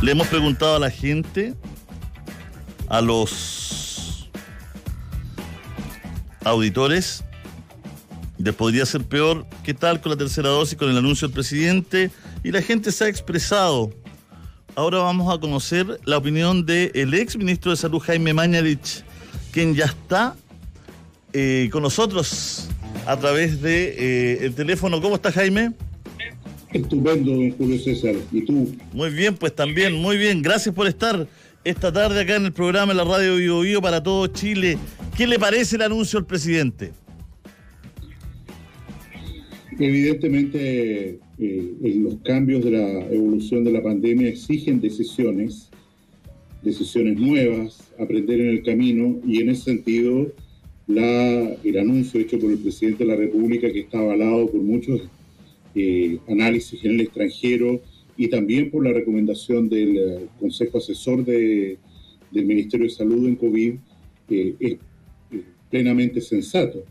Le hemos preguntado a la gente, a los auditores, les podría ser peor, ¿qué tal con la tercera dosis, con el anuncio del presidente? Y la gente se ha expresado. Ahora vamos a conocer la opinión del ex ministro de Salud, Jaime Mañalich, quien ya está con nosotros a través de el teléfono. ¿Cómo está, Jaime? Estupendo, don Julio César. ¿Y tú? Muy bien, pues también, muy bien. Gracias por estar esta tarde acá en el programa en la radio Bio Bio para todo Chile. ¿Qué le parece el anuncio del presidente? Evidentemente, los cambios de la evolución de la pandemia exigen decisiones nuevas, aprender en el camino, y en ese sentido el anuncio hecho por el presidente de la República, que está avalado por muchos análisis en el extranjero y también por la recomendación del Consejo Asesor del Ministerio de Salud en COVID, es plenamente sensato.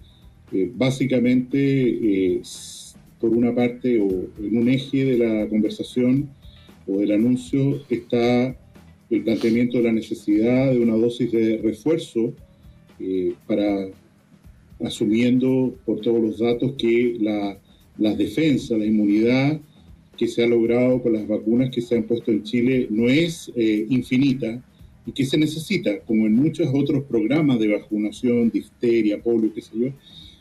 Básicamente, por una parte, o en un eje de la conversación o del anuncio, está el planteamiento de la necesidad de una dosis de refuerzo para, asumiendo por todos los datos que las defensas, la inmunidad que se ha logrado con las vacunas que se han puesto en Chile no es infinita, y que se necesita, como en muchos otros programas de vacunación, difteria, polio, qué sé yo,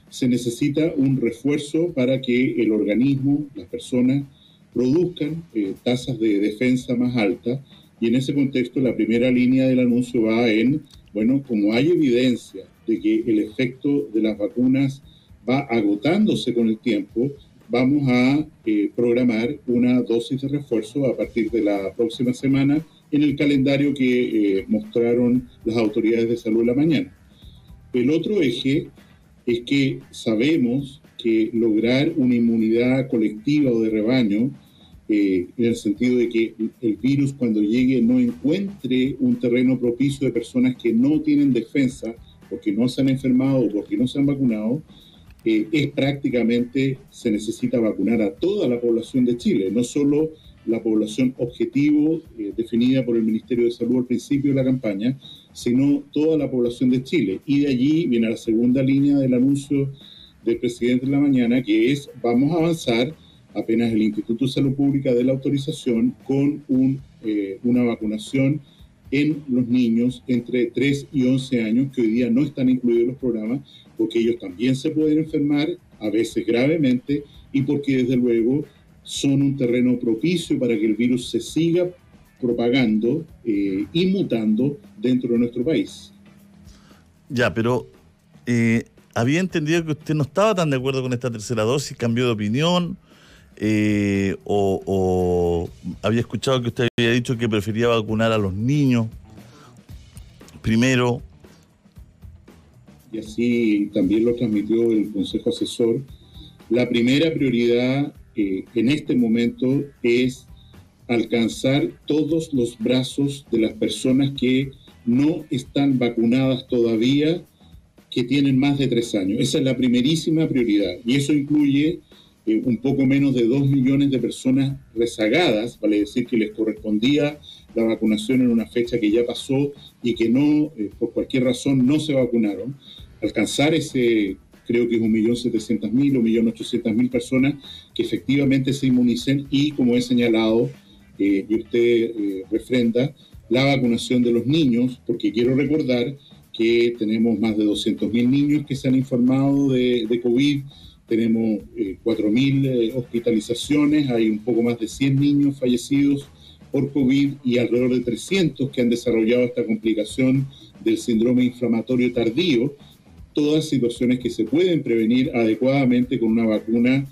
se necesita un refuerzo para que el organismo, las personas, produzcan tasas de defensa más altas. Y en ese contexto, la primera línea del anuncio va en, bueno, como hay evidencia de que el efecto de las vacunas va agotándose con el tiempo, vamos a programar una dosis de refuerzo a partir de la próxima semana en el calendario que mostraron las autoridades de salud en la mañana. El otro eje es que sabemos que lograr una inmunidad colectiva o de rebaño, en el sentido de que el virus cuando llegue no encuentre un terreno propicio de personas que no tienen defensa, porque no se han enfermado o porque no se han vacunado, es prácticamente, se necesita vacunar a toda la población de Chile, no solo la población objetivo definida por el Ministerio de Salud al principio de la campaña, sino toda la población de Chile. Y de allí viene la segunda línea del anuncio del presidente en la mañana, que es: vamos a avanzar, apenas el Instituto de Salud Pública dé la autorización, con una vacunación en los niños entre 3 y 11 años, que hoy día no están incluidos en los programas, porque ellos también se pueden enfermar, a veces gravemente, y porque desde luego son un terreno propicio para que el virus se siga propagando y mutando dentro de nuestro país. Ya, pero había entendido que usted no estaba tan de acuerdo con esta tercera dosis, cambió de opinión, o había escuchado que usted había dicho que prefería vacunar a los niños primero. Y así también lo transmitió el Consejo Asesor. La primera prioridad en este momento es alcanzar todos los brazos de las personas que no están vacunadas todavía, que tienen más de 3 años. Esa es la primerísima prioridad, y eso incluye un poco menos de 2 millones de personas rezagadas, vale decir que les correspondía la vacunación en una fecha que ya pasó y que no, por cualquier razón, no se vacunaron. Alcanzar ese, creo que es 1.700.000 o 1.800.000 personas que efectivamente se inmunicen, y, como he señalado, y usted refrenda, la vacunación de los niños, porque quiero recordar que tenemos más de 200.000 niños que se han informado de COVID, tenemos 4.000 hospitalizaciones, hay un poco más de 100 niños fallecidos por COVID y alrededor de 300 que han desarrollado esta complicación del síndrome inflamatorio tardío, todas situaciones que se pueden prevenir adecuadamente con una vacuna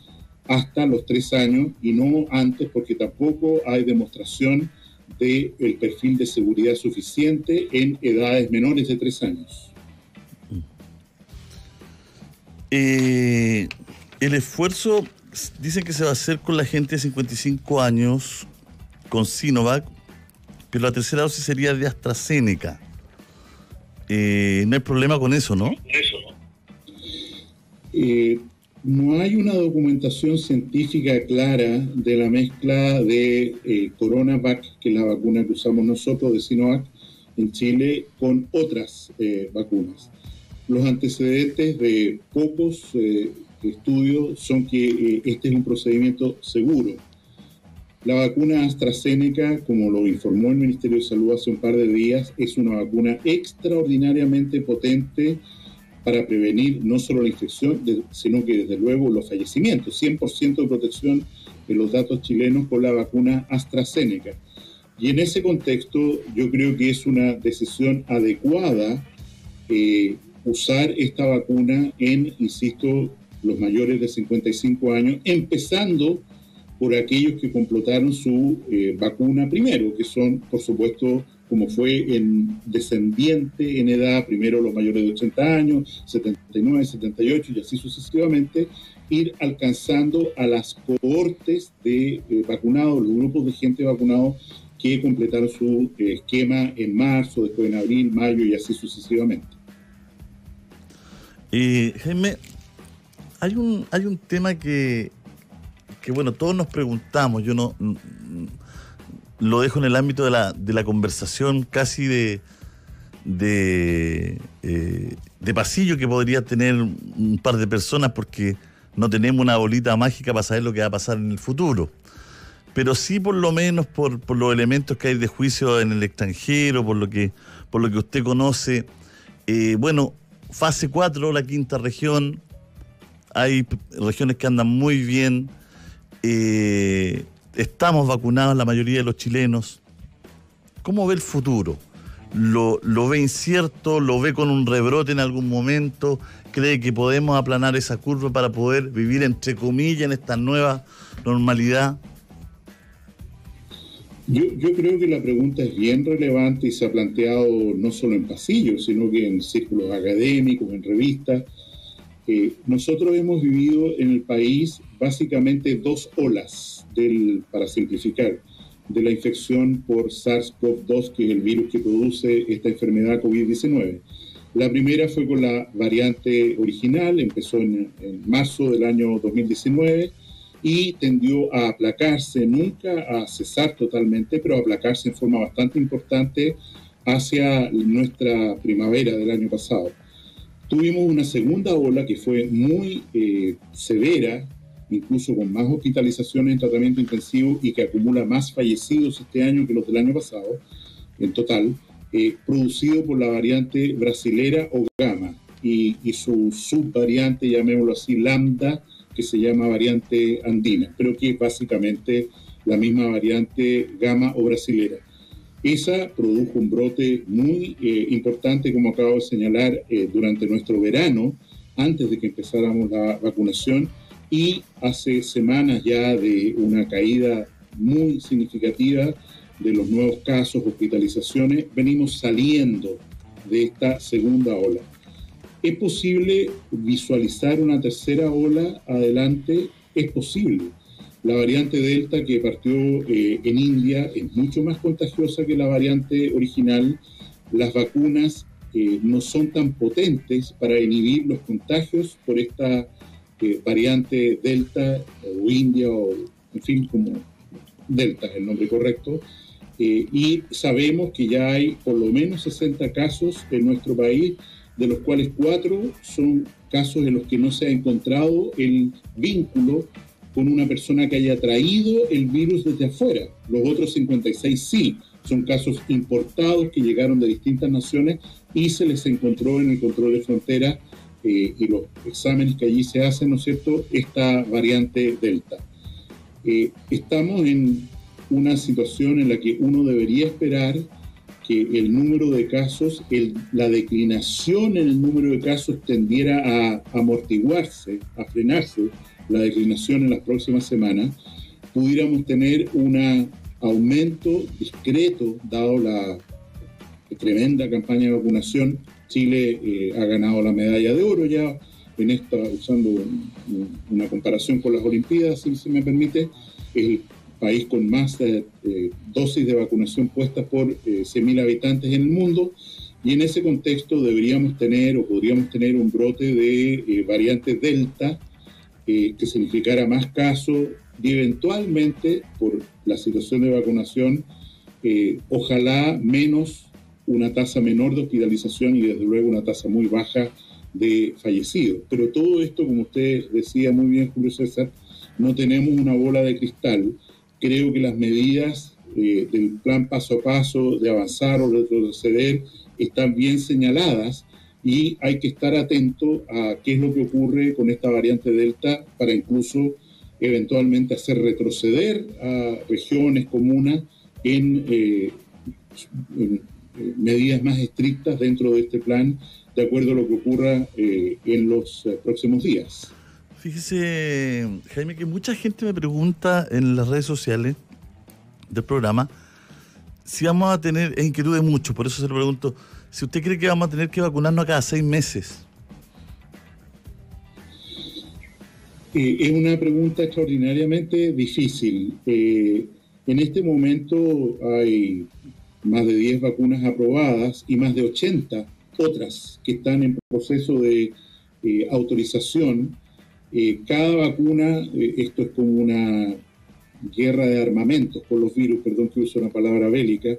hasta los 3 años y no antes, porque tampoco hay demostración del perfil de seguridad suficiente en edades menores de 3 años. El esfuerzo, dicen que se va a hacer con la gente de 55 años con Sinovac, pero la tercera dosis sería de AstraZeneca. No hay problema con eso, ¿no? No hay una documentación científica clara de la mezcla de CoronaVac, que es la vacuna que usamos nosotros de Sinovac en Chile, con otras vacunas. Los antecedentes de pocos estudios son que este es un procedimiento seguro. La vacuna AstraZeneca, como lo informó el Ministerio de Salud hace un par de días, es una vacuna extraordinariamente potente para prevenir no solo la infección, sino que desde luego los fallecimientos. 100% de protección en los datos chilenos con la vacuna AstraZeneca. Y en ese contexto yo creo que es una decisión adecuada usar esta vacuna en, insisto, los mayores de 55 años, empezando por aquellos que completaron su vacuna primero, que son, por supuesto, como fue en descendiente en edad, primero los mayores de 80 años, 79, 78 y así sucesivamente, ir alcanzando a las cohortes de vacunados, los grupos de gente vacunados que completaron su esquema en marzo, después en abril, mayo y así sucesivamente. Jaime, hay un tema que bueno, todos nos preguntamos, yo no lo dejo en el ámbito de la conversación casi de pasillo que podría tener un par de personas, porque no tenemos una bolita mágica para saber lo que va a pasar en el futuro. Pero sí, por lo menos por los elementos que hay de juicio en el extranjero, por lo que usted conoce, bueno, fase 4, la quinta región, hay regiones que andan muy bien. Estamos vacunados la mayoría de los chilenos. ¿Cómo ve el futuro? ¿Lo ve incierto? ¿Lo ve con un rebrote en algún momento? ¿Cree que podemos aplanar esa curva para poder vivir, entre comillas, en esta nueva normalidad? Yo creo que la pregunta es bien relevante y se ha planteado no solo en pasillos, sino que en círculos académicos, en revistas. Nosotros hemos vivido en el país básicamente dos olas, para simplificar, de la infección por SARS-CoV-2, que es el virus que produce esta enfermedad COVID-19. La primera fue con la variante original, empezó en marzo del año 2019 y tendió a aplacarse, nunca a cesar totalmente, pero a aplacarse en forma bastante importante hacia nuestra primavera del año pasado. Tuvimos una segunda ola que fue muy severa, incluso con más hospitalizaciones en tratamiento intensivo y que acumula más fallecidos este año que los del año pasado, en total, producido por la variante brasilera o Gamma y su subvariante, llamémoslo así, Lambda, que se llama variante andina, pero que es básicamente la misma variante Gamma o brasilera. Esa produjo un brote muy importante, como acabo de señalar, durante nuestro verano, antes de que empezáramos la vacunación, y hace semanas ya de una caída muy significativa de los nuevos casos, hospitalizaciones, venimos saliendo de esta segunda ola. ¿Es posible visualizar una tercera ola adelante? Es posible. La variante Delta, que partió en India, es mucho más contagiosa que la variante original. Las vacunas no son tan potentes para inhibir los contagios por esta variante Delta o India, o en fin, como Delta es el nombre correcto. Y sabemos que ya hay por lo menos 60 casos en nuestro país, de los cuales 4 son casos en los que no se ha encontrado el vínculo con una persona que haya traído el virus desde afuera. Los otros 56 sí, son casos importados que llegaron de distintas naciones y se les encontró en el control de frontera y los exámenes que allí se hacen, ¿no es cierto?, esta variante Delta. Estamos en una situación en la que uno debería esperar que el número de casos, la declinación en el número de casos tendiera a amortiguarse, a frenarse, la declinación en las próximas semanas, pudiéramos tener un aumento discreto, dado la tremenda campaña de vacunación. Chile ha ganado la medalla de oro ya en esta, usando una comparación con las Olimpiadas, si se me permite, el país con más dosis de vacunación puestas por 100.000 habitantes en el mundo, y en ese contexto deberíamos tener o podríamos tener un brote de variante Delta que significara más casos y eventualmente, por la situación de vacunación, ojalá una tasa menor de hospitalización y desde luego una tasa muy baja de fallecidos. Pero todo esto, como usted decía muy bien, Julio César, no tenemos una bola de cristal. Creo que las medidas del plan paso a paso de avanzar o retroceder están bien señaladas y hay que estar atento a qué es lo que ocurre con esta variante Delta para incluso eventualmente hacer retroceder a regiones, comunas en medidas más estrictas dentro de este plan, de acuerdo a lo que ocurra en los próximos días. Fíjese, Jaime, que mucha gente me pregunta en las redes sociales del programa si vamos a tener, es inquietud de muchos, por eso se lo pregunto, si usted cree que vamos a tener que vacunarnos cada 6 meses. Es una pregunta extraordinariamente difícil. En este momento hay más de 10 vacunas aprobadas y más de 80 otras que están en proceso de autorización. Cada vacuna, esto es como una guerra de armamentos con los virus, perdón que uso una palabra bélica,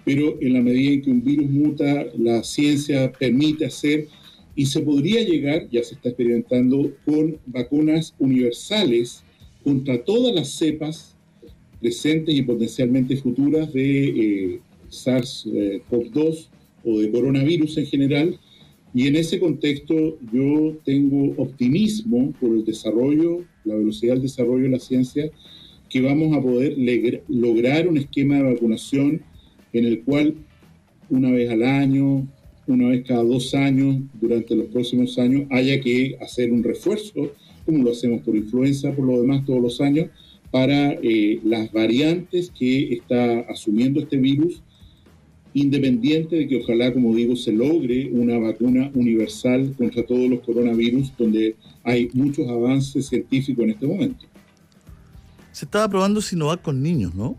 pero en la medida en que un virus muta, la ciencia permite hacer y se podría llegar, ya se está experimentando, con vacunas universales contra todas las cepas presentes y potencialmente futuras de SARS-CoV-2 o de coronavirus en general. Y en ese contexto yo tengo optimismo por el desarrollo, la velocidad del desarrollo de la ciencia, que vamos a poder lograr un esquema de vacunación en el cual una vez al año, una vez cada 2 años, durante los próximos años, haya que hacer un refuerzo, como lo hacemos por influenza, por lo demás todos los años, para las variantes que está asumiendo este virus, independiente de que ojalá, como digo, se logre una vacuna universal contra todos los coronavirus, donde hay muchos avances científicos en este momento. Se estaba probando Sinovac con niños, ¿no?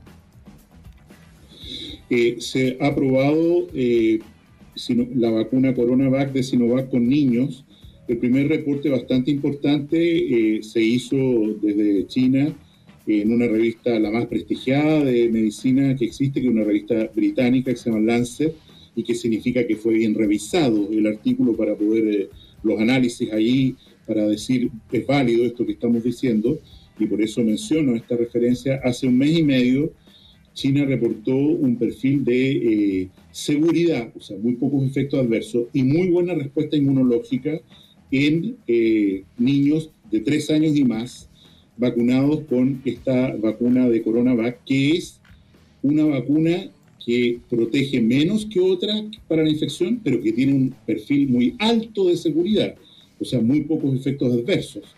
Se ha probado la vacuna CoronaVac de Sinovac con niños. El primer reporte bastante importante se hizo desde China en una revista la más prestigiada de medicina que existe, que es una revista británica que se llama Lancet, y que significa que fue bien revisado el artículo para poder, los análisis ahí, para decir es válido esto que estamos diciendo, y por eso menciono esta referencia. Hace 1 mes y medio China reportó un perfil de seguridad, o sea, muy pocos efectos adversos y muy buena respuesta inmunológica en niños de 3 años y más vacunados con esta vacuna de CoronaVac, que es una vacuna que protege menos que otra para la infección, pero que tiene un perfil muy alto de seguridad, o sea, muy pocos efectos adversos,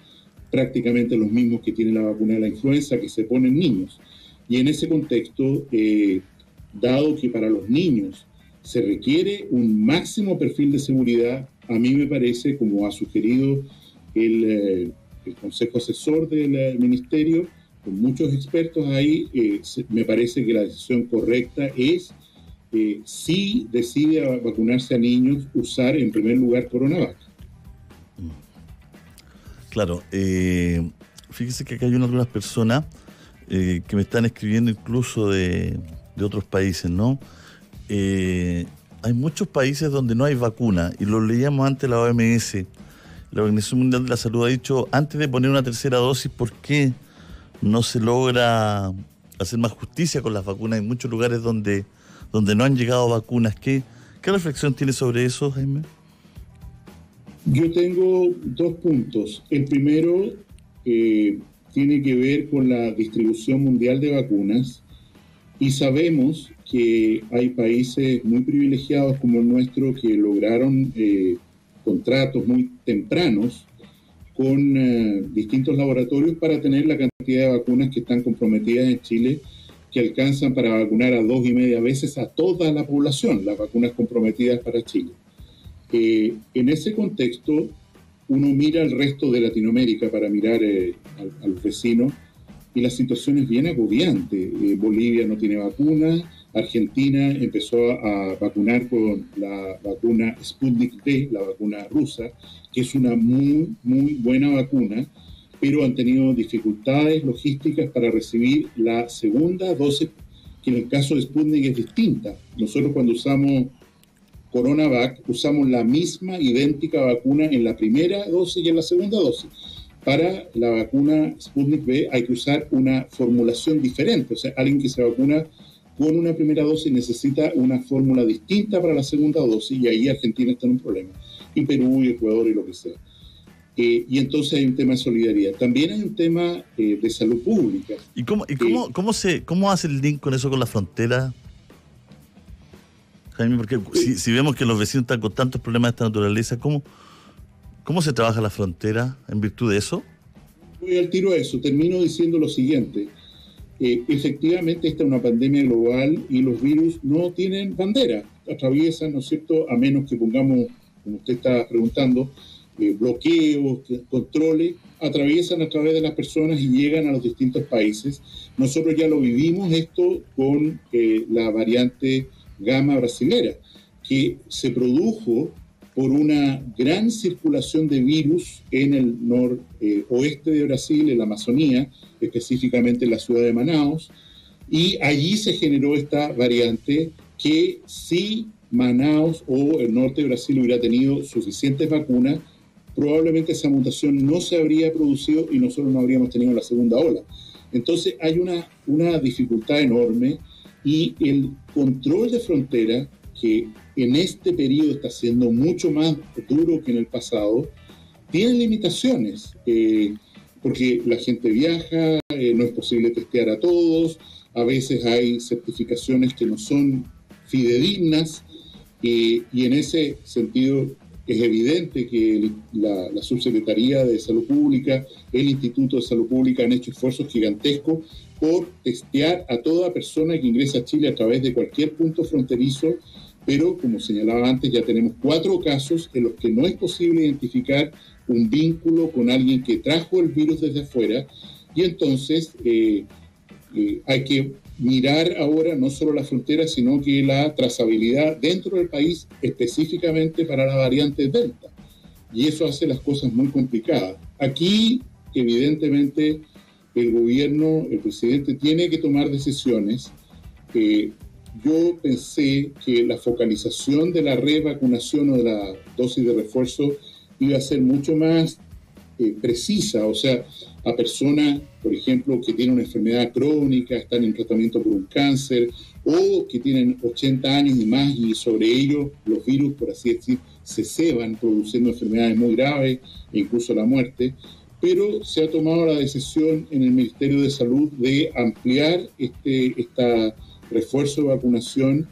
prácticamente los mismos que tiene la vacuna de la influenza que se pone en niños. Y en ese contexto, dado que para los niños se requiere un máximo perfil de seguridad, a mí me parece, como ha sugerido el Consejo Asesor del Ministerio, con muchos expertos ahí, me parece que la decisión correcta es, si decide vacunarse a niños, usar en primer lugar CoronaVac. Claro, fíjese que acá hay algunas personas que me están escribiendo incluso de otros países, ¿no? Hay muchos países donde no hay vacuna, y lo leíamos antes la OMS. La Organización Mundial de la Salud ha dicho, antes de poner una tercera dosis, ¿por qué no se logra hacer más justicia con las vacunas? Hay muchos lugares donde no han llegado vacunas. ¿Qué reflexión tiene sobre eso, Jaime? Yo tengo 2 puntos. El primero tiene que ver con la distribución mundial de vacunas, y sabemos que hay países muy privilegiados como el nuestro que lograron contratos muy tempranos con distintos laboratorios para tener la cantidad de vacunas que están comprometidas en Chile, que alcanzan para vacunar a 2,5 veces a toda la población, las vacunas comprometidas para Chile. En ese contexto, uno mira al resto de Latinoamérica para mirar a los vecinos, y la situación es bien agobiante. Bolivia no tiene vacuna, Argentina empezó a vacunar con la vacuna Sputnik V, la vacuna rusa, que es una muy, muy buena vacuna, pero han tenido dificultades logísticas para recibir la segunda dosis, que en el caso de Sputnik es distinta. Nosotros cuando usamos CoronaVac, usamos la misma idéntica vacuna en la primera dosis y en la segunda dosis. Para la vacuna Sputnik V hay que usar una formulación diferente, o sea, alguien que se vacuna con una primera dosis necesita una fórmula distinta para la segunda dosis, y ahí Argentina está en un problema, y Perú y Ecuador y lo que sea. Y entonces hay un tema de solidaridad. También hay un tema de salud pública. ¿Y cómo hace el link con eso, con la frontera, Jaime? Porque si vemos que los vecinos están con tantos problemas de esta naturaleza, ¿cómo se trabaja la frontera en virtud de eso? Voy al tiro a eso. Termino diciendo lo siguiente. Efectivamente, esta es una pandemia global y los virus no tienen bandera. Atraviesan, ¿no es cierto?, a menos que pongamos, como usted está preguntando, bloqueos, controles, atraviesan a través de las personas y llegan a los distintos países. Nosotros ya lo vivimos esto con la variante Gamma brasilera, que se produjo por una gran circulación de virus en el noroeste de Brasil, en la Amazonía, específicamente en la ciudad de Manaus, y allí se generó esta variante que si Manaus o el norte de Brasil hubiera tenido suficientes vacunas, probablemente esa mutación no se habría producido y nosotros no habríamos tenido la segunda ola. Entonces hay una dificultad enorme, y el control de frontera, que en este periodo está siendo mucho más duro que en el pasado, tiene limitaciones, porque la gente viaja, no es posible testear a todos, a veces hay certificaciones que no son fidedignas, y en ese sentido es evidente que la Subsecretaría de Salud Pública, el Instituto de Salud Pública han hecho esfuerzos gigantescos por testear a toda persona que ingresa a Chile a través de cualquier punto fronterizo, pero como señalaba antes, ya tenemos 4 casos en los que no es posible identificar un vínculo con alguien que trajo el virus desde afuera, y entonces hay que mirar ahora no solo la frontera, sino que la trazabilidad dentro del país, específicamente para la variante Delta. Y eso hace las cosas muy complicadas. Aquí, evidentemente, el gobierno, el presidente, tiene que tomar decisiones. Yo pensé que la focalización de la revacunación o de la dosis de refuerzo iba a ser mucho más precisa, o sea, a personas, por ejemplo, que tienen una enfermedad crónica, están en tratamiento por un cáncer, o que tienen 80 años y más, y sobre ellos los virus, por así decir, se ceban, produciendo enfermedades muy graves e incluso la muerte. Pero se ha tomado la decisión en el Ministerio de Salud de ampliar esta refuerzo de vacunación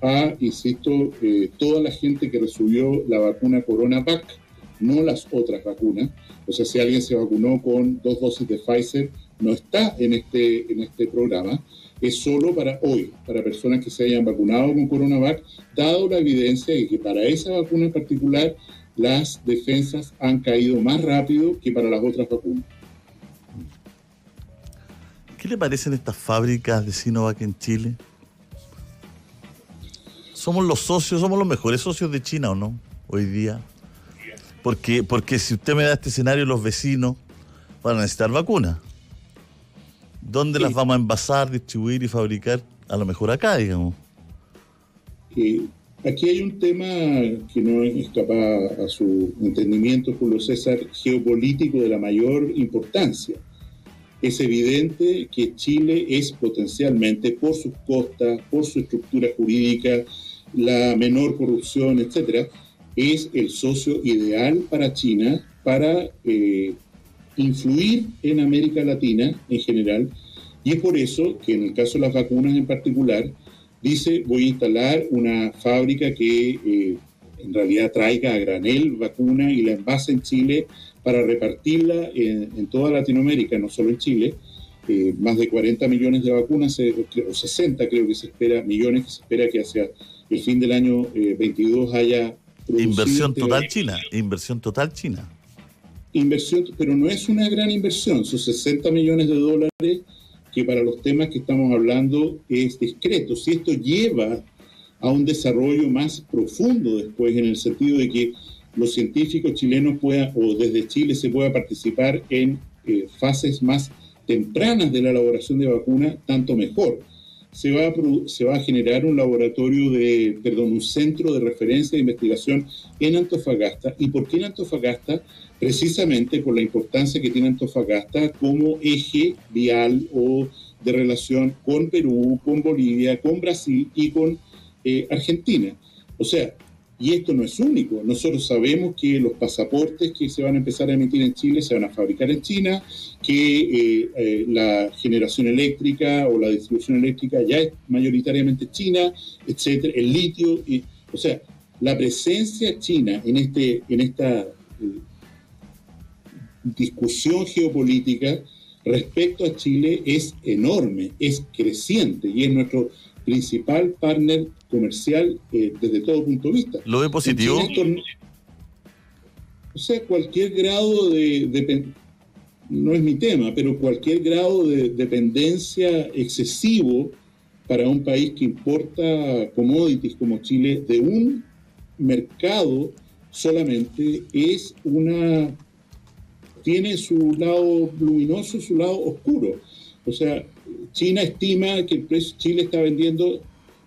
a, insisto, toda la gente que recibió la vacuna CoronaVac, no las otras vacunas. O sea, si alguien se vacunó con 2 dosis de Pfizer, no está en este programa. Es solo para hoy, para personas que se hayan vacunado con CoronaVac, dado la evidencia de que para esa vacuna en particular las defensas han caído más rápido que para las otras vacunas. ¿Qué le parecen estas fábricas de Sinovac en Chile? ¿Somos los mejores socios de China o no hoy día? Porque si usted me da este escenario, los vecinos van a necesitar vacunas. ¿Dónde las vamos a envasar, distribuir y fabricar? A lo mejor acá, digamos. Aquí hay un tema que no escapa a su entendimiento, Julio César, geopolítico de la mayor importancia. Es evidente que Chile es potencialmente, por sus costas, por su estructura jurídica, la menor corrupción, etcétera, es el socio ideal para China para influir en América Latina en general, y es por eso que en el caso de las vacunas en particular, dice: voy a instalar una fábrica que en realidad traiga a granel vacuna y la envase en Chile para repartirla en toda Latinoamérica, no solo en Chile. Más de 40 millones de vacunas, o 60 creo que se espera, millones que se espera que hacia el fin del año 22 haya producido. Inversión total China. Inversión, pero no es una gran inversión, son 60 millones de dólares que para los temas que estamos hablando es discreto. Si esto lleva a un desarrollo más profundo después, en el sentido de que los científicos chilenos puedan, o desde Chile se pueda participar en fases más tempranas de la elaboración de vacunas, tanto mejor. Se va a generar un un centro de referencia de investigación en Antofagasta. ¿Y por qué en Antofagasta? Precisamente por la importancia que tiene Antofagasta como eje vial o de relación con Perú, con Bolivia, con Brasil y con Argentina. O sea, y esto no es único. Nosotros sabemos que los pasaportes que se van a empezar a emitir en Chile se van a fabricar en China, que la generación eléctrica o la distribución eléctrica ya es mayoritariamente china, etcétera, el litio. O sea, la presencia china en esta discusión geopolítica respecto a Chile es enorme, es creciente y es nuestro principal partner comercial desde todo punto de vista. ¿Lo ve positivo? O sea, cualquier grado no es mi tema, pero cualquier grado de dependencia excesivo para un país que importa commodities como Chile de un mercado solamente tiene su lado luminoso y su lado oscuro. O sea, China estima que el precio Chile está vendiendo,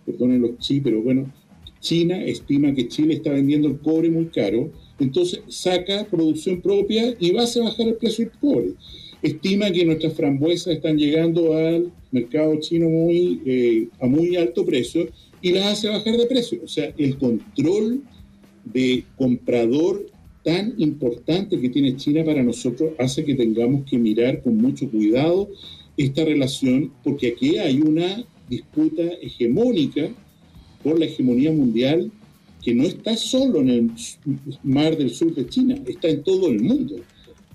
perdonen los chi, pero bueno, China estima que Chile está vendiendo el cobre muy caro, entonces saca producción propia y va a bajar el precio del cobre. Estima que nuestras frambuesas están llegando al mercado chino a muy alto precio y las hace bajar de precio. O sea, el control de comprador tan importante que tiene China para nosotros hace que tengamos que mirar con mucho cuidado esta relación, porque aquí hay una disputa hegemónica por la hegemonía mundial que no está solo en el mar del sur de China, está en todo el mundo.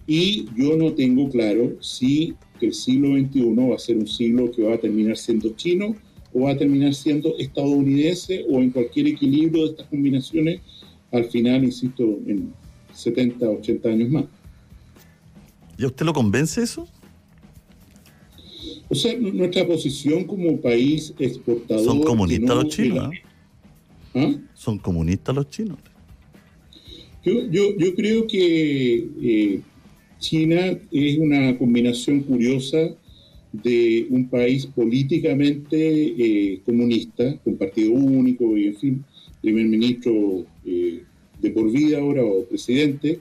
Y yo no tengo claro si el siglo XXI va a ser un siglo que va a terminar siendo chino o va a terminar siendo estadounidense o en cualquier equilibrio de estas combinaciones, al final, insisto, en 70, 80 años más. ¿Y a usted lo convence eso? O sea, nuestra posición como país exportador... Son comunistas los chinos, ¿eh? ¿Ah? Son comunistas los chinos. Yo creo que China es una combinación curiosa de un país políticamente comunista, con partido único y, en fin, primer ministro de por vida ahora o presidente,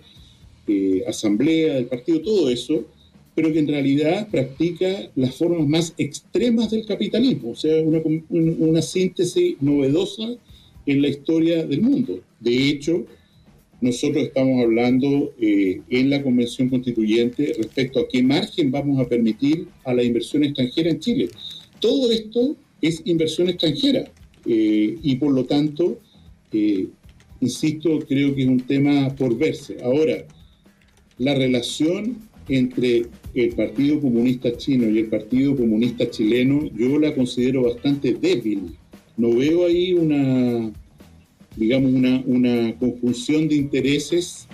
asamblea del partido, todo eso, pero que en realidad practica las formas más extremas del capitalismo, o sea, una síntesis novedosa en la historia del mundo. De hecho, nosotros estamos hablando en la Convención Constituyente respecto a qué margen vamos a permitir a la inversión extranjera en Chile. Todo esto es inversión extranjera y por lo tanto, insisto, creo que es un tema por verse. Ahora, la relación entre el Partido Comunista Chino y el Partido Comunista Chileno yo la considero bastante débil. No veo ahí una conjunción de intereses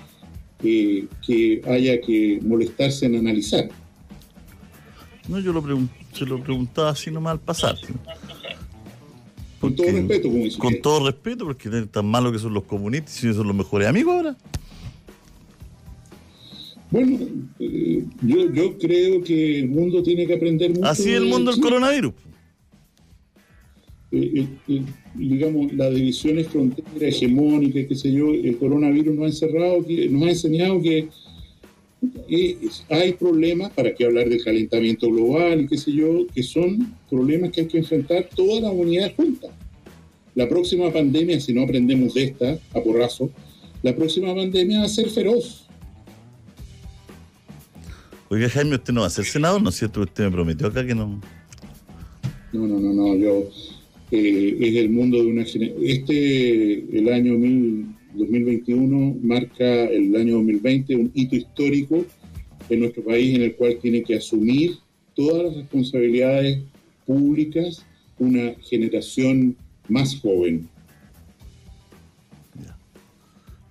que haya que molestarse en analizar. No, se lo preguntaba así nomás al pasar. Con todo respeto, como dice. Con todo respeto, porque tan malo que son los comunistas y son los mejores amigos ahora. Bueno, yo creo que el mundo tiene que aprender mucho. Así es el mundo del coronavirus. Digamos, las divisiones fronteras hegemónicas, qué sé yo, el coronavirus nos ha enseñado que hay problemas, para qué hablar del calentamiento global y qué sé yo, que son problemas que hay que enfrentar toda la humanidad junta. La próxima pandemia, si no aprendemos de esta, a porrazo, la próxima pandemia va a ser feroz. Oiga, Jaime, usted no va a ser senador, ¿no es cierto? Usted me prometió acá que no. No, yo... es el mundo de una generación. El año 2021 marca el año 2020, un hito histórico en nuestro país en el cual tiene que asumir todas las responsabilidades públicas una generación más joven.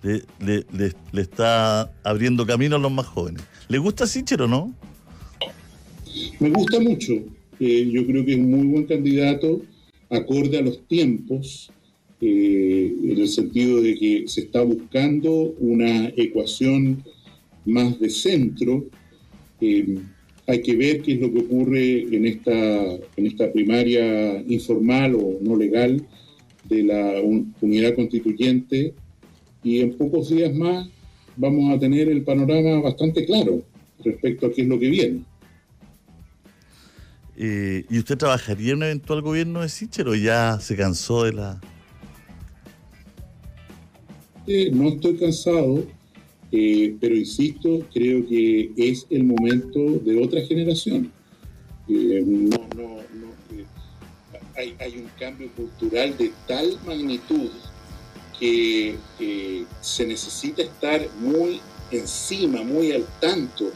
Le está abriendo camino a los más jóvenes. ¿Le gusta Sichel o no? Me gusta mucho. Yo creo que es un muy buen candidato, acorde a los tiempos, en el sentido de que se está buscando una ecuación más de centro, Hay que ver qué es lo que ocurre en esta primaria informal o no legal de la unidad constituyente, y en pocos días más vamos a tener el panorama bastante claro respecto a qué es lo que viene. ¿Y usted trabajaría en un eventual gobierno de Sichel o ya se cansó de la...? No estoy cansado, pero insisto, creo que es el momento de otra generación. Hay un cambio cultural de tal magnitud que se necesita estar muy encima, muy al tanto,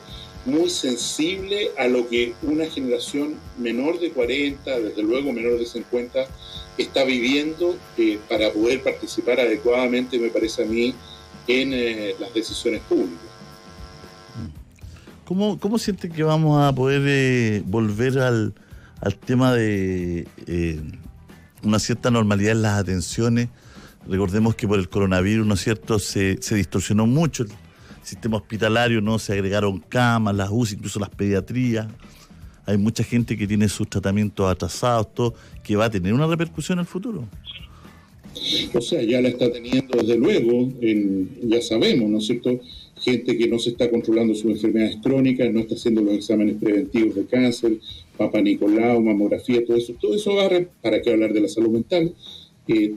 muy sensible a lo que una generación menor de 40, desde luego menor de 50, está viviendo para poder participar adecuadamente, me parece a mí, en las decisiones públicas. ¿Cómo siente que vamos a poder volver al tema de una cierta normalidad en las atenciones? Recordemos que por el coronavirus, ¿no es cierto?, se distorsionó mucho el sistema hospitalario, ¿no? Se agregaron camas, las UCI, incluso las pediatrías. Hay mucha gente que tiene sus tratamientos atrasados, todo, que va a tener una repercusión en el futuro. O sea, ya la está teniendo desde luego, ya sabemos, ¿no es cierto?, gente que no se está controlando sus enfermedades crónicas, no está haciendo los exámenes preventivos de cáncer, Papa Nicolau, mamografía, todo eso va para qué hablar de la salud mental.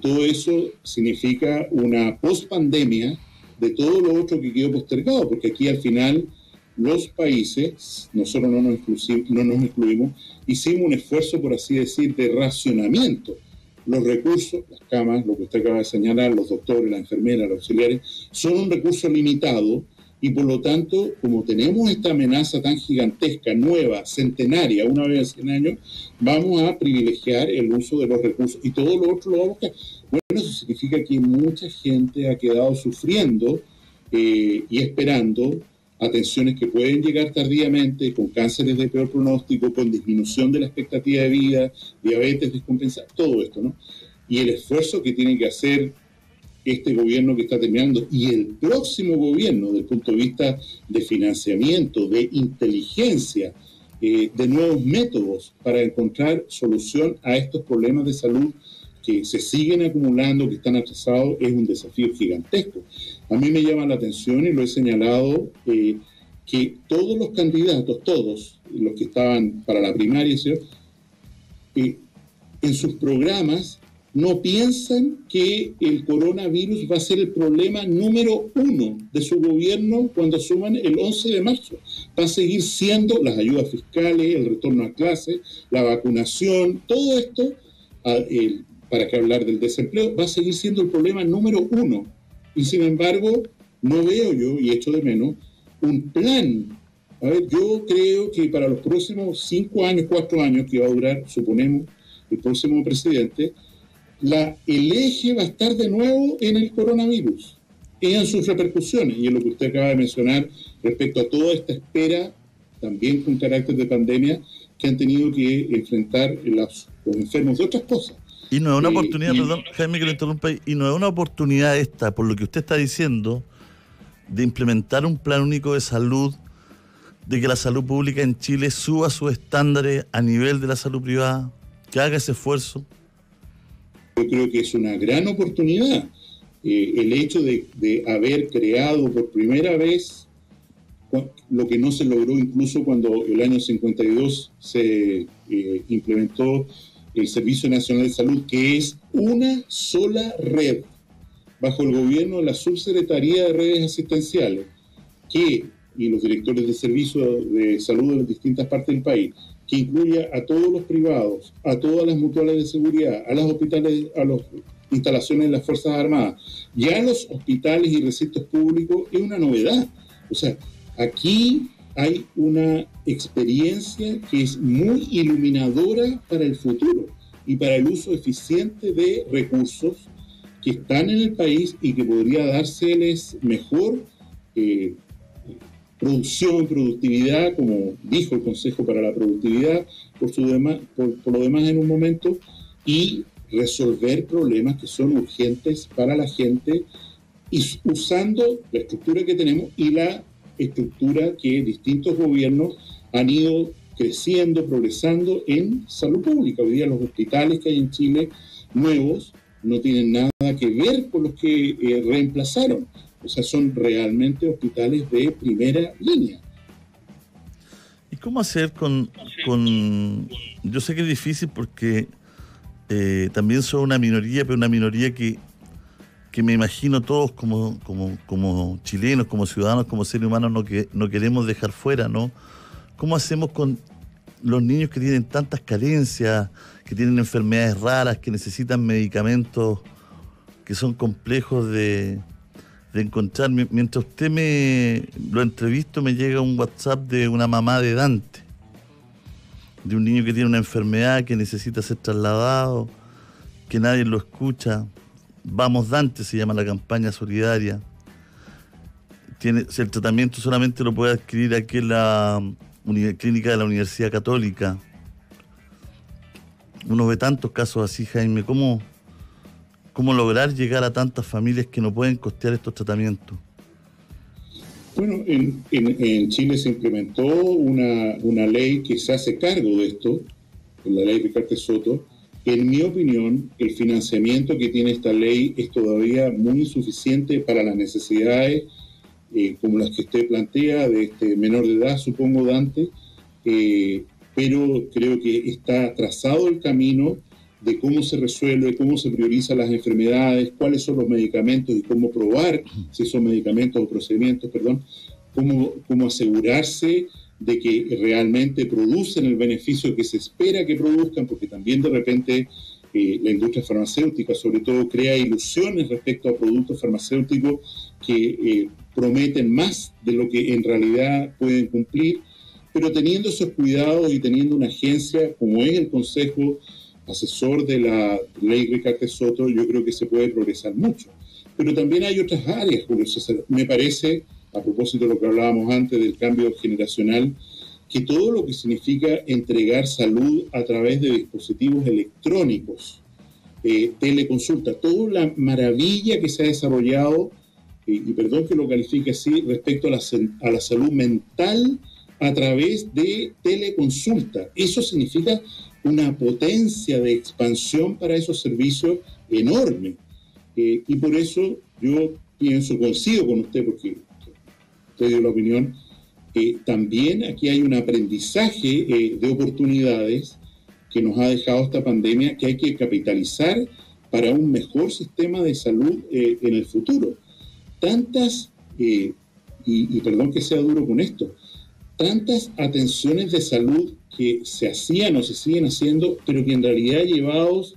Todo eso significa una post-pandemia de todo lo otro que quedó postergado, porque aquí al final los países, nosotros no nos excluimos, hicimos un esfuerzo, por así decir, de racionamiento. Los recursos, las camas, lo que usted acaba de señalar, los doctores, las enfermeras, los auxiliares, son un recurso limitado, y por lo tanto, como tenemos esta amenaza tan gigantesca, nueva, centenaria, una vez en 100 años, vamos a privilegiar el uso de los recursos y todo lo otro lo vamos a buscar. Bueno, eso significa que mucha gente ha quedado sufriendo y esperando atenciones que pueden llegar tardíamente, con cánceres de peor pronóstico, con disminución de la expectativa de vida, diabetes descompensada, todo esto, ¿no? Y el esfuerzo que tiene que hacer este gobierno que está terminando y el próximo gobierno, desde el punto de vista de financiamiento, de inteligencia, de nuevos métodos para encontrar solución a estos problemas de salud que se siguen acumulando, que están atrasados, es un desafío gigantesco. A mí me llama la atención, y lo he señalado, que todos los candidatos, todos los que estaban para la primaria, en sus programas no piensan que el coronavirus va a ser el problema número 1 de su gobierno cuando asuman el 11 de marzo. Va a seguir siendo las ayudas fiscales, el retorno a clases, la vacunación, todo esto, para que hablar del desempleo, va a seguir siendo el problema número 1. Y sin embargo, no veo yo, y echo de menos, un plan. A ver, yo creo que para los próximos 5 años, 4 años, que va a durar, suponemos, el próximo presidente, el eje va a estar de nuevo en el coronavirus y en sus repercusiones, y en lo que usted acaba de mencionar respecto a toda esta espera, también con carácter de pandemia, que han tenido que enfrentar los enfermos de otras cosas. Y no es una oportunidad, perdón, Jaime, que lo interrumpa, y no es una oportunidad esta, por lo que usted está diciendo, de implementar un plan único de salud, de que la salud pública en Chile suba sus estándares a nivel de la salud privada, que haga ese esfuerzo. Yo creo que es una gran oportunidad el hecho de haber creado por primera vez lo que no se logró incluso cuando el año 52 se implementó el Servicio Nacional de Salud, que es una sola red bajo el gobierno de la Subsecretaría de Redes Asistenciales, y los directores de servicios de salud de las distintas partes del país, que incluya a todos los privados, a todas las mutuales de seguridad, a los hospitales, a las instalaciones de las Fuerzas Armadas, y a los hospitales y recintos públicos, es una novedad. O sea, aquí hay una experiencia que es muy iluminadora para el futuro y para el uso eficiente de recursos que están en el país y que podría dárseles mejor productividad, como dijo el Consejo para la Productividad, por lo demás en un momento, y resolver problemas que son urgentes para la gente, y usando la estructura que tenemos y la estructura que distintos gobiernos han ido creciendo, progresando en salud pública. Hoy día los hospitales que hay en Chile nuevos no tienen nada que ver con los que reemplazaron. O sea, son realmente hospitales de primera línea. ¿Y cómo hacer con... Yo sé que es difícil porque también son una minoría, pero una minoría que me imagino todos como chilenos, como ciudadanos, como seres humanos no queremos dejar fuera, ¿no? ¿Cómo hacemos con los niños que tienen tantas carencias, que tienen enfermedades raras, que necesitan medicamentos que son complejos de encontrar? Mientras usted me lo entrevisto, me llega un WhatsApp de una mamá de Dante, de un niño que tiene una enfermedad, que necesita ser trasladado, que nadie lo escucha. Vamos Dante se llama la campaña solidaria. El tratamiento solamente lo puede adquirir aquí en la clínica de la Universidad Católica. Uno ve tantos casos así, Jaime. ¿Cómo lograr llegar a tantas familias que no pueden costear estos tratamientos? Bueno, en Chile se implementó una ley que se hace cargo de esto, la ley Ricardo Soto. En mi opinión, el financiamiento que tiene esta ley es todavía muy insuficiente para las necesidades como las que usted plantea, de este menor de edad, supongo, Dante, pero creo que está trazado el camino de cómo se resuelve, cómo se priorizan las enfermedades, cuáles son los medicamentos y cómo probar si son medicamentos o procedimientos, cómo asegurarse de que realmente producen el beneficio que se espera que produzcan, porque también de repente la industria farmacéutica sobre todo crea ilusiones respecto a productos farmacéuticos que prometen más de lo que en realidad pueden cumplir, pero teniendo esos cuidados y teniendo una agencia como es el Consejo Asesor de la Ley Ricardo Soto, yo creo que se puede progresar mucho. Pero también hay otras áreas, Julio César. Me parece, a propósito de lo que hablábamos antes del cambio generacional, que todo lo que significa entregar salud a través de dispositivos electrónicos, teleconsulta, toda la maravilla que se ha desarrollado, y perdón que lo califique así, respecto a la salud mental a través de teleconsulta. Eso significa una potencia de expansión para esos servicios enorme. Y por eso yo pienso, coincido con usted, porque usted dio la opinión, también aquí hay un aprendizaje de oportunidades que nos ha dejado esta pandemia que hay que capitalizar para un mejor sistema de salud en el futuro. Tantas, y perdón que sea duro con esto, tantas atenciones de salud que se hacían o se siguen haciendo, pero que en realidad llevados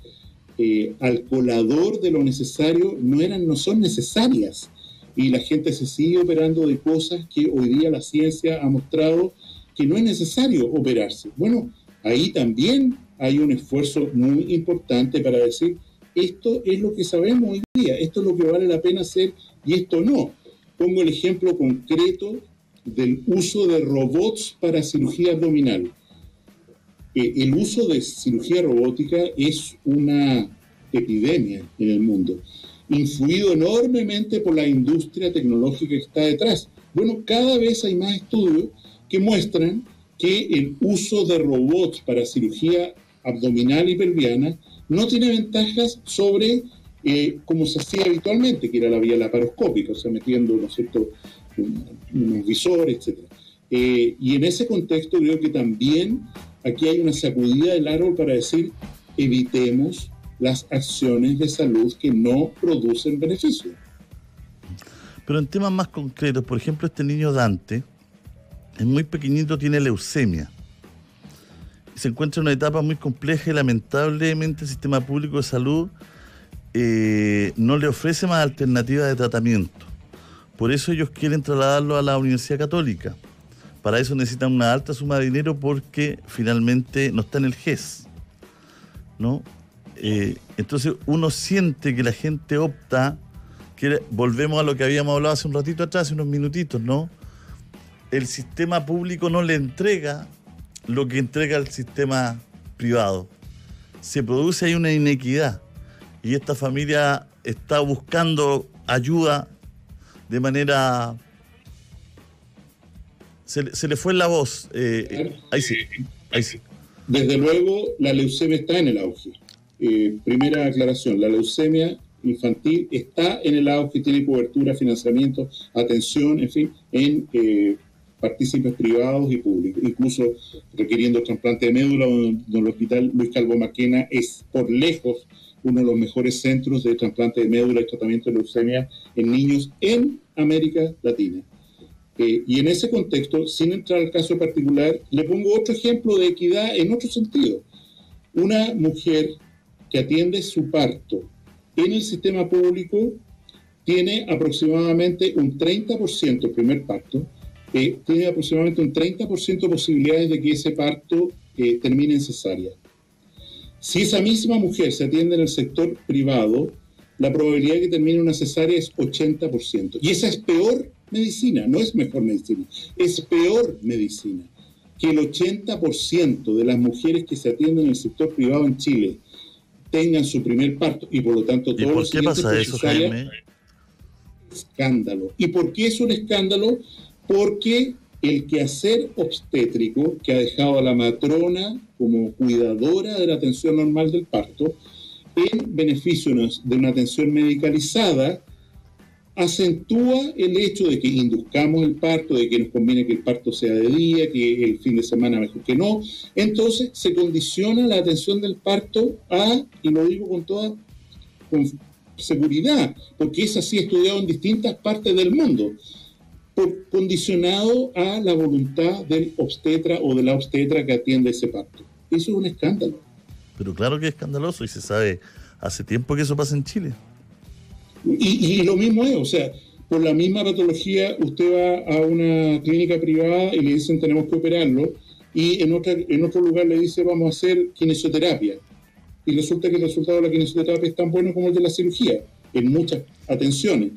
al colador de lo necesario no son necesarias. Y la gente se sigue operando de cosas que hoy día la ciencia ha mostrado que no es necesario operarse. Bueno, ahí también hay un esfuerzo muy importante para decir, esto es lo que sabemos hoy día, esto es lo que vale la pena hacer y esto no. Pongo el ejemplo concreto del uso de robots para cirugía abdominal. El uso de cirugía robótica es una epidemia en el mundo, influido enormemente por la industria tecnológica que está detrás. Bueno, cada vez hay más estudios que muestran que el uso de robots para cirugía abdominal y pelviana no tiene ventajas sobre como se hacía habitualmente, que era la vía laparoscópica, o sea, metiendo, ¿no es cierto?, unos visores, etc. Y en ese contexto creo que también aquí hay una sacudida del árbol para decir, evitemos las acciones de salud que no producen beneficio. Pero en temas más concretos, por ejemplo, este niño Dante, es muy pequeñito, tiene leucemia. Se encuentra en una etapa muy compleja y lamentablemente el sistema público de salud no le ofrece más alternativas de tratamiento. Por eso ellos quieren trasladarlo a la Universidad Católica. Para eso necesitan una alta suma de dinero porque finalmente no está en el GES, ¿no? Entonces uno siente que la gente opta, que volvemos a lo que habíamos hablado hace un ratito atrás, hace unos minutitos, ¿no? El sistema público no le entrega lo que entrega el sistema privado. Se produce ahí una inequidad y esta familia está buscando ayuda de manera Se le fue la voz. Ahí sí. Desde luego, la leucemia está en el auge. Primera aclaración, la leucemia infantil está en el auge, tiene cobertura, financiamiento, atención, en fin, en partícipes privados y públicos, incluso requiriendo trasplante de médula, donde el Hospital Luis Calvo Maquena es por lejos uno de los mejores centros de trasplante de médula y tratamiento de leucemia en niños en América Latina. Y en ese contexto, sin entrar al caso particular, le pongo otro ejemplo de equidad en otro sentido. Una mujer que atiende su parto en el sistema público tiene aproximadamente un 30%, el primer parto, tiene aproximadamente un 30% de posibilidades de que ese parto termine en cesárea. Si esa misma mujer se atiende en el sector privado, la probabilidad de que termine una cesárea es 80%. Y esa es peor medicina, no es mejor medicina, es peor medicina. Que el 80% de las mujeres que se atienden en el sector privado en Chile tengan su primer parto y por lo tanto todos los siguientes por qué pasa eso, Jaime? Escándalo. ¿Y por qué es un escándalo? Porque el quehacer obstétrico que ha dejado a la matrona como cuidadora de la atención normal del parto, en beneficio de una atención medicalizada, acentúa el hecho de que induzcamos el parto, de que nos conviene que el parto sea de día, que el fin de semana mejor que no. Entonces se condiciona la atención del parto y lo digo con seguridad, porque es así estudiado en distintas partes del mundo, condicionado a la voluntad del obstetra o de la obstetra que atiende ese parto. Eso es un escándalo. Pero claro que es escandaloso y se sabe hace tiempo que eso pasa en Chile. Y lo mismo es, o sea, por la misma patología usted va a una clínica privada y le dicen tenemos que operarlo, y en otro lugar le dice vamos a hacer kinesioterapia. Y resulta que el resultado de la kinesioterapia es tan bueno como el de la cirugía, en muchas atenciones.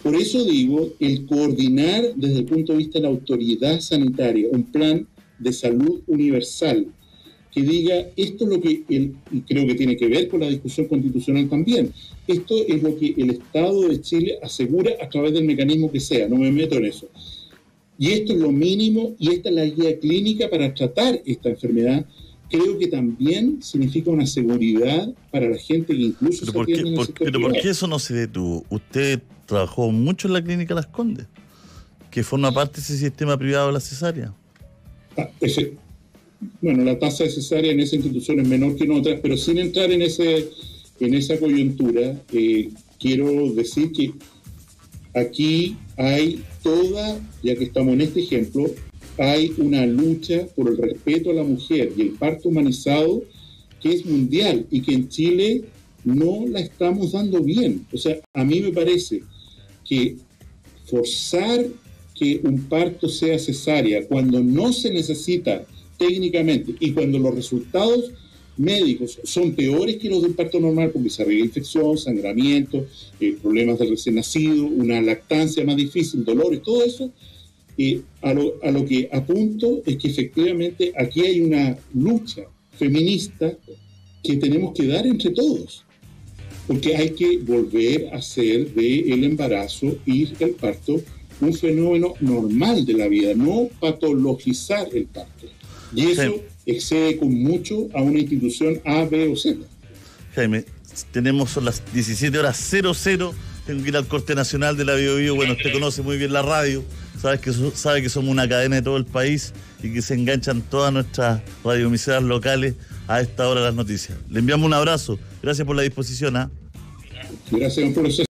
Por eso digo, el coordinar desde el punto de vista de la autoridad sanitaria un plan de salud universal que diga esto es lo que, y creo que tiene que ver con la discusión constitucional también, esto es lo que el Estado de Chile asegura a través del mecanismo que sea, no me meto en eso. Y esto es lo mínimo y esta es la guía clínica para tratar esta enfermedad. Creo que también significa una seguridad para la gente que incluso ¿Pero por qué eso no se detuvo? Usted trabajó mucho en la clínica Las Condes, que forma parte de ese sistema privado de la cesárea. Bueno, la tasa de cesárea en esa institución es menor que en otras, pero sin entrar en esa coyuntura, quiero decir que aquí hay ya que estamos en este ejemplo, hay una lucha por el respeto a la mujer y el parto humanizado que es mundial y que en Chile no la estamos dando bien. O sea, a mí me parece que forzar que un parto sea cesárea cuando no se necesita técnicamente y cuando los resultados médicos son peores que los del parto normal porque se arriesga infección, sangramiento, problemas del recién nacido, una lactancia más difícil, dolores, todo eso, a lo que apunto es que efectivamente aquí hay una lucha feminista que tenemos que dar entre todos, porque hay que volver a hacer del embarazo y el parto un fenómeno normal de la vida, no patologizar el parto. Y eso excede con mucho a una institución A, B o Z. Jaime, son las 17:00, tengo que ir al corte nacional de la Bio Bio. Bueno, usted conoce muy bien la radio, sabe que somos una cadena de todo el país y que se enganchan todas nuestras radioemisoras locales a esta hora de las noticias. Le enviamos un abrazo, gracias por la disposición. Gracias por eso.